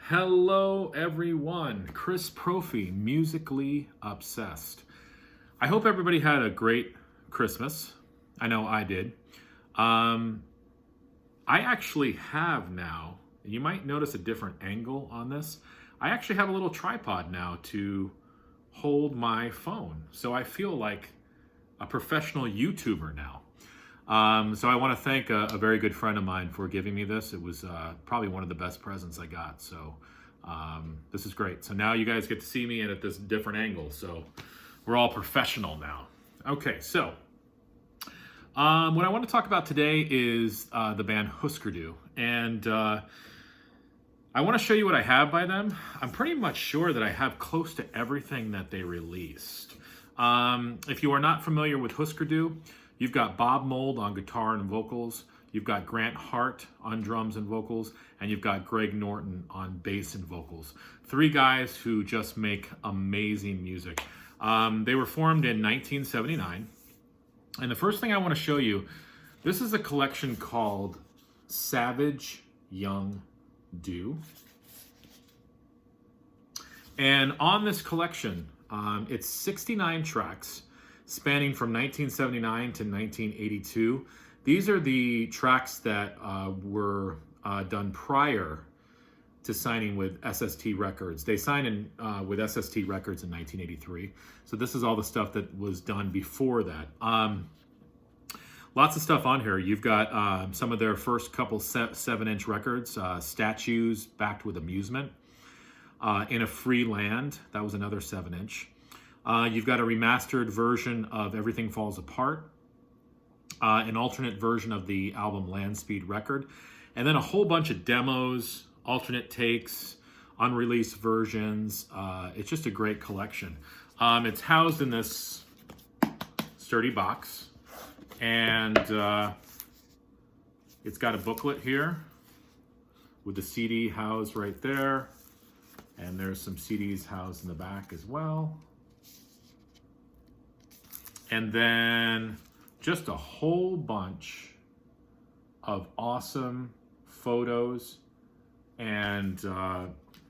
Hello, everyone. Chris Prophy, Musically Obsessed. I hope everybody had a great Christmas. I know I did. I actually have now, and you might notice a different angle on this. I actually have a little tripod now to hold my phone. So I feel like a professional YouTuber now. So I want to thank a very good friend of mine for giving me this. It was probably one of the best presents I got. So this is great. So now you guys get to see me at this different angle. So we're all professional now. Okay, so what I want to talk about today is the band Husker. And I want to show you what I have by them. I'm pretty much sure that I have close to everything that they released. If you are not familiar with Husker, you've got Bob Mould on guitar and vocals, you've got Grant Hart on drums and vocals, and you've got Greg Norton on bass and vocals. Three guys who just make amazing music. They were formed in 1979, and the first thing I want to show you, this is a collection called Savage Young Do. And on this collection, it's 69 tracks, spanning from 1979 to 1982. These are the tracks that were done prior to signing with SST Records. They signed with SST Records in 1983. So this is all the stuff that was done before that. Lots of stuff on here. You've got some of their first couple 7-inch records, Statues Backed with Amusement, In a Free Land, that was another 7-inch. You've got a remastered version of Everything Falls Apart, an alternate version of the album Land Speed Record, and then a whole bunch of demos, alternate takes, unreleased versions. It's just a great collection. It's housed in this sturdy box, and it's got a booklet here with the CD housed right there, and there's some CDs housed in the back as well. And then just a whole bunch of awesome photos and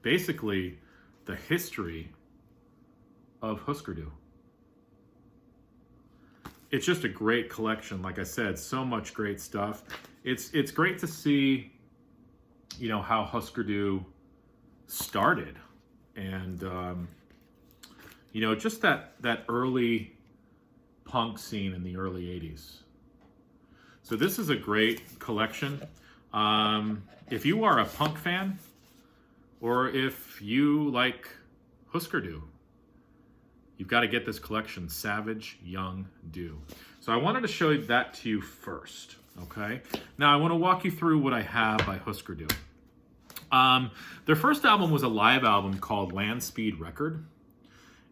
basically the history of Husker. It's just a great collection. Like I said, so much great stuff. It's great to see, you know, how Husker started, and you know, just that early punk scene in the early 80s. So this is a great collection. If you are a punk fan, or if you like Husker, you've got to get this collection, Savage Young Do. So I wanted to show that to you first, okay? Now I want to walk you through what I have by Husker. Their first album was a live album called Land Speed Record.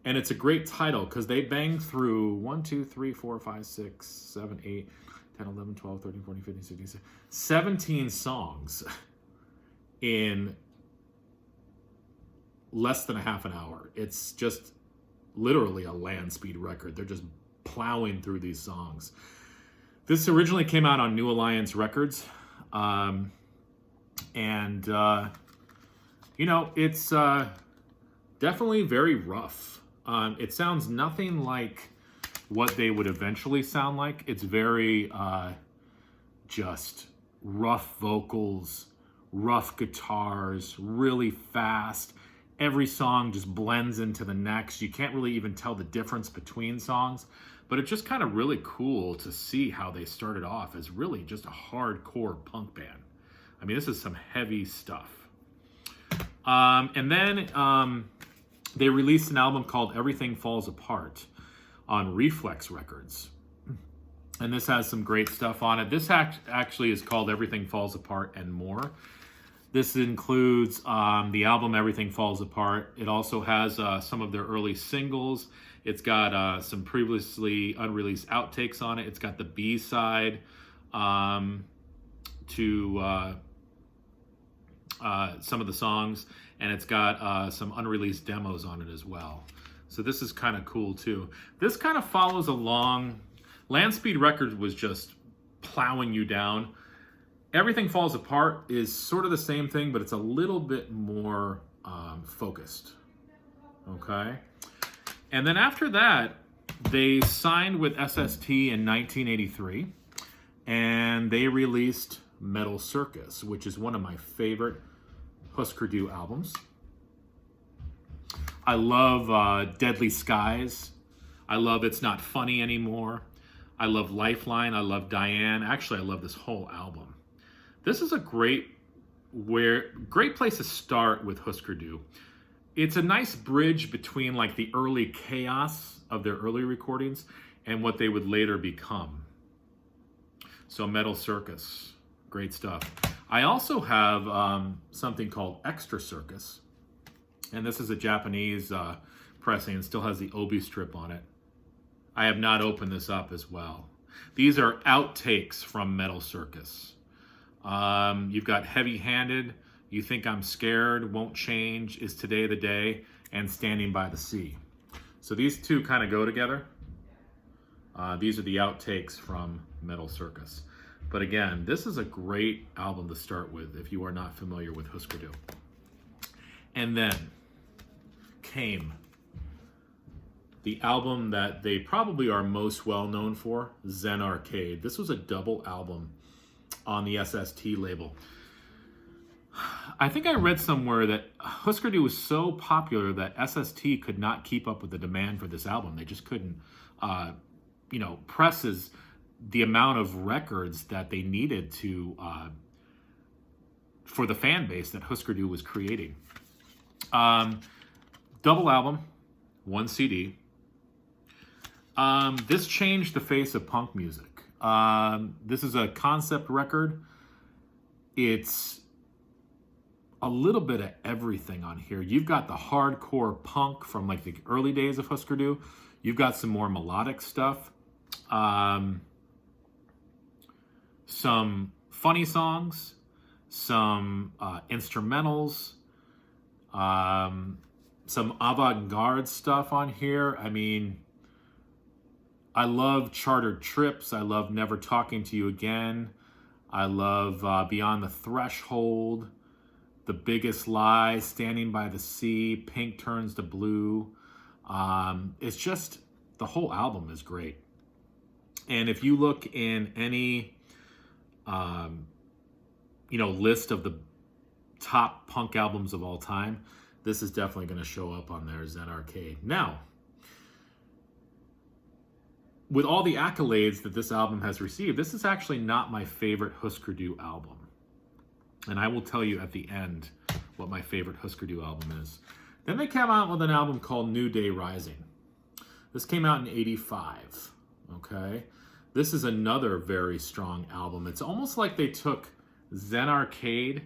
And it's a great title because they banged through 1, 2, 3, 4, 5, 6, 7, 8, 10, 11, 12, 13, 14, 15, 16, 17 songs in less than a half an hour. It's just literally a land speed record. They're just plowing through these songs. This originally came out on New Alliance Records. You know, it's definitely very rough. It sounds nothing like what they would eventually sound like. It's very just rough vocals, rough guitars, really fast. Every song just blends into the next. You can't really even tell the difference between songs, but it's just kind of really cool to see how they started off as really just a hardcore punk band. I mean, this is some heavy stuff. And then they released an album called Everything Falls Apart on Reflex Records. And this has some great stuff on it. This actually is called Everything Falls Apart and More. This includes the album Everything Falls Apart. It also has some of their early singles. It's got some previously unreleased outtakes on it. It's got the B-side to some of the songs. And it's got some unreleased demos on it as well. So this is kind of cool too. This kind of follows along. Land Speed Records was just plowing you down. Everything Falls Apart is sort of the same thing, but it's a little bit more focused. Okay? And then after that, they signed with SST in 1983, and they released Metal Circus, which is one of my favorite Husker Du albums. I love Deadly Skies. I love It's Not Funny Anymore. I love Lifeline. I love Diane. Actually, I love this whole album. This is a great place to start with Husker Du. It's a nice bridge between like the early chaos of their early recordings and what they would later become. So Metal Circus, great stuff. I also have something called Extra Circus, and this is a Japanese pressing and still has the obi strip on it. I have not opened this up as well. These are outtakes from Metal Circus. You've got Heavy Handed, You Think I'm Scared, Won't Change, Is Today the Day, and Standing by the Sea. So these two kind of go together. These are the outtakes from Metal Circus. But again, this is a great album to start with if you are not familiar with Husker Du. And then came the album that they probably are most well known for, Zen Arcade. This was a double album on the SST label. I think I read somewhere that Husker Du was so popular that SST could not keep up with the demand for this album. They just couldn't, presses the amount of records that they needed to for the fan base that Husker Du was creating. Double album, 1 CD. This changed the face of punk music. This is a concept record. It's a little bit of everything on here. You've got the hardcore punk from like the early days of Husker Du. You've got some more melodic stuff. Some funny songs, some instrumentals, some avant-garde stuff on here. I mean, I love Chartered Trips. I love Never Talking to You Again. I love Beyond the Threshold, The Biggest Lie, Standing by the Sea, Pink Turns to Blue. It's just, the whole album is great. And if you look in any list of the top punk albums of all time, this is definitely going to show up on there, Zen Arcade. Now, with all the accolades that this album has received, this is actually not my favorite Husker Du album. And I will tell you at the end what my favorite Husker Du album is. Then they came out with an album called New Day Rising. This came out in '85, okay? This is another very strong album. It's almost like they took Zen Arcade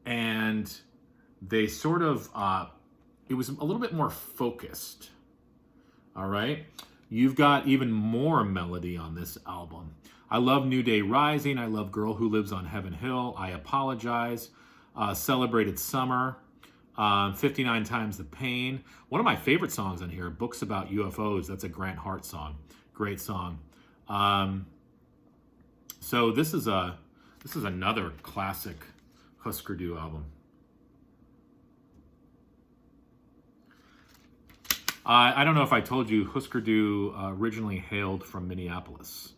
and they sort of, it was a little bit more focused, all right? You've got even more melody on this album. I love New Day Rising. I love Girl Who Lives on Heaven Hill. I Apologize. Celebrated Summer. 59 Times the Pain. One of my favorite songs on here, Books About UFOs. That's a Grant Hart song. Great song. So this is another classic Husker Du album. I don't know if I told you, Husker Du originally hailed from Minneapolis.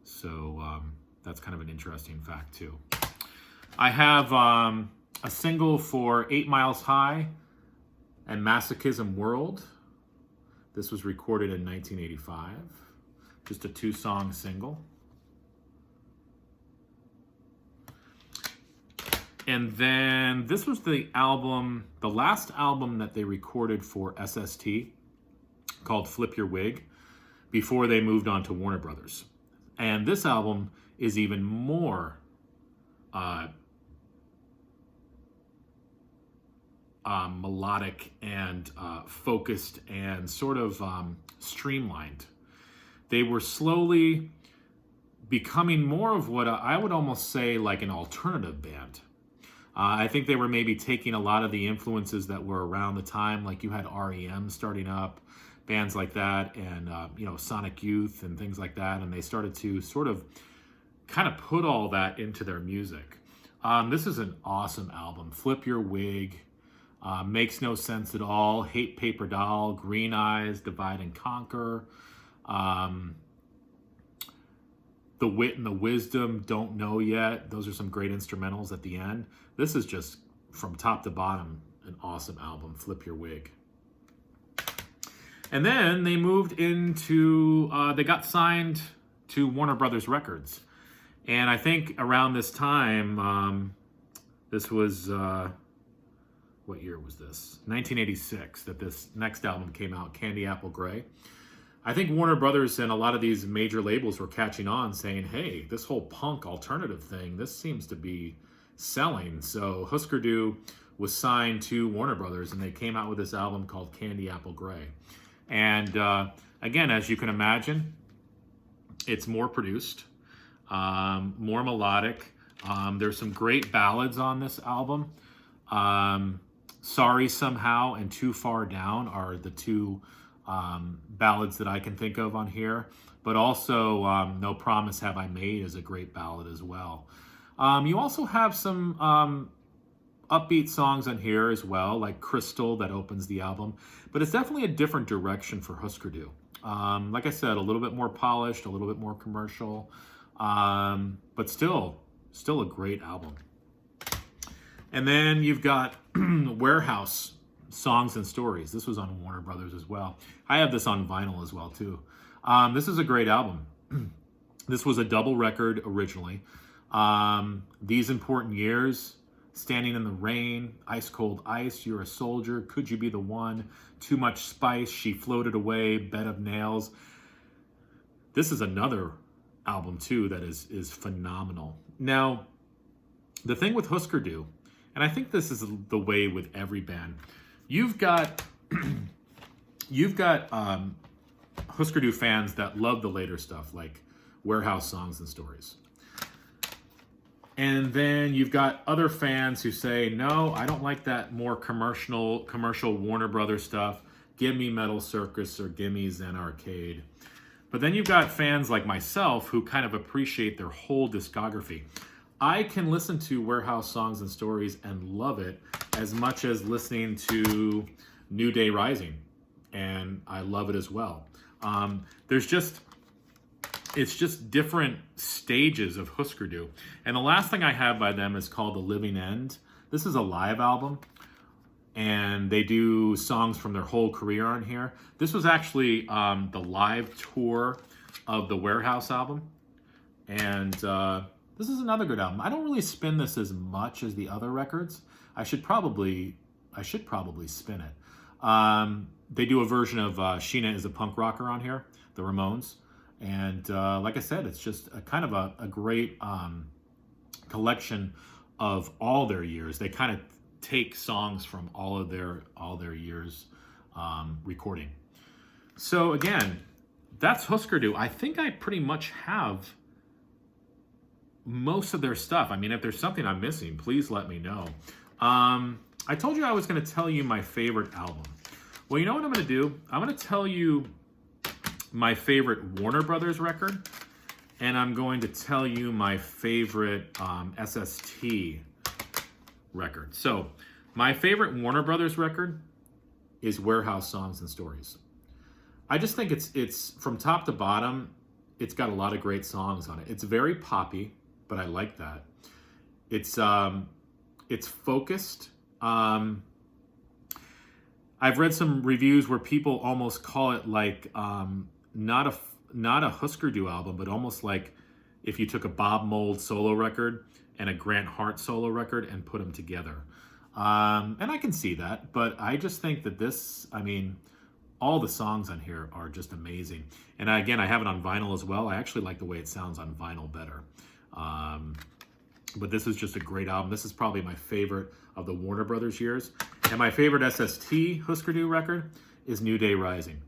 So that's kind of an interesting fact too. I have a single for 8 Miles High and Masochism World. This was recorded in 1985. Just a 2-song single. And then this was the last album that they recorded for SST, called Flip Your Wig, before they moved on to Warner Brothers. And this album is even more melodic and focused and sort of streamlined. They were slowly becoming more of what I would almost say like an alternative band. I think they were maybe taking a lot of the influences that were around the time, like you had REM starting up, bands like that, and Sonic Youth and things like that, and they started to sort of kind of put all that into their music. This is an awesome album. Flip Your Wig, Makes No Sense at All, Hate Paper Doll, Green Eyes, Divide and Conquer, The Wit and the Wisdom, Don't Know Yet. Those are some great instrumentals at the end. This is just, from top to bottom, an awesome album, Flip Your Wig. And then they moved into, they got signed to Warner Brothers Records. And I think around this time, this was, what year was this? 1986, that this next album came out, Candy Apple Gray. I think Warner Brothers and a lot of these major labels were catching on, saying, hey, this whole punk alternative thing, this seems to be selling. So Husker Du was signed to Warner Brothers, and they came out with this album called Candy Apple Gray. And again, as you can imagine, it's more produced, more melodic. There's some great ballads on this album. Sorry Somehow and Too Far Down are the two ballads that I can think of on here. But also No Promise Have I Made is a great ballad as well. You also have some upbeat songs on here as well, like Crystal, that opens the album. But it's definitely a different direction for Husker Du. Like I said, a little bit more polished, a little bit more commercial, but still a great album. And then you've got Warehouse, Songs and Stories. This was on Warner Brothers as well. I have this on vinyl as well too. This is a great album. This was a double record originally. These Important Years, Standing in the Rain, Ice Cold Ice, You're a Soldier, Could You Be the One, Too Much Spice, She Floated Away, Bed of Nails. This is another album too that is phenomenal. Now, the thing with Husker Du, and I think this is the way with every band, you've got Husker Du fans that love the later stuff, like Warehouse, Songs and Stories. And then you've got other fans who say, no, I don't like that more commercial Warner Brothers stuff. Give me Metal Circus or give me Zen Arcade. But then you've got fans like myself who kind of appreciate their whole discography. I can listen to Warehouse, Songs and Stories and love it as much as listening to New Day Rising. And I love it as well. It's just different stages of Husker Du. And the last thing I have by them is called The Living End. This is a live album, and they do songs from their whole career on here. This was actually the live tour of the Warehouse album. And this is another good album. I don't really spin this as much as the other records. I should probably spin it. They do a version of Sheena is a Punk Rocker on here, the Ramones. And like I said, it's just a kind of a great collection of all their years. They kind of take songs from all their years recording. So again, that's Husker Du. I think I pretty much have most of their stuff. I mean, if there's something I'm missing, please let me know. I told you I was going to tell you my favorite album. Well, you know what I'm going to do? I'm going to tell you my favorite Warner Brothers record, and I'm going to tell you my favorite SST record. So my favorite Warner Brothers record is Warehouse, Songs and Stories. I just think it's from top to bottom, it's got a lot of great songs on it. It's very poppy, but I like that. It's focused. I've read some reviews where people almost call it like not a Husker Du album, but almost like if you took a Bob Mould solo record and a Grant Hart solo record and put them together. And I can see that, but I just think that this, I mean, all the songs on here are just amazing. And again, I have it on vinyl as well. I actually like the way it sounds on vinyl better. But this is just a great album. This is probably my favorite of the Warner Brothers years. And my favorite SST Husker Du record is New Day Rising.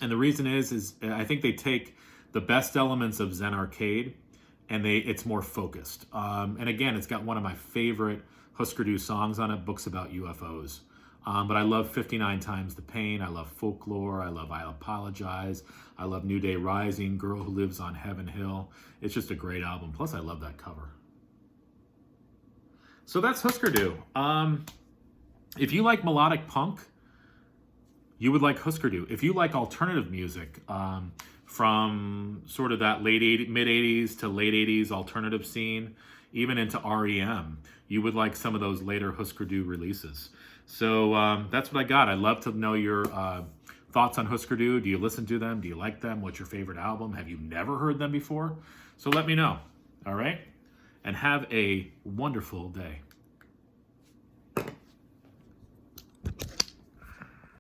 And the reason is I think they take the best elements of Zen Arcade and it's more focused. And again, it's got one of my favorite Husker Du songs on it, Books About UFOs. But I love 59 Times the Pain. I love Folklore. I love I'll Apologize. I love New Day Rising, Girl Who Lives on Heaven Hill. It's just a great album. Plus, I love that cover. So that's Husker Du. If you like melodic punk, you would like Husker Du. If you like alternative music, from sort of that mid-80s to late 80s alternative scene, even into REM, you would like some of those later Husker Du releases. So that's what I got. I'd love to know your thoughts on Husker Du. Do you listen to them? Do you like them? What's your favorite album? Have you never heard them before? So let me know, all right? And have a wonderful day.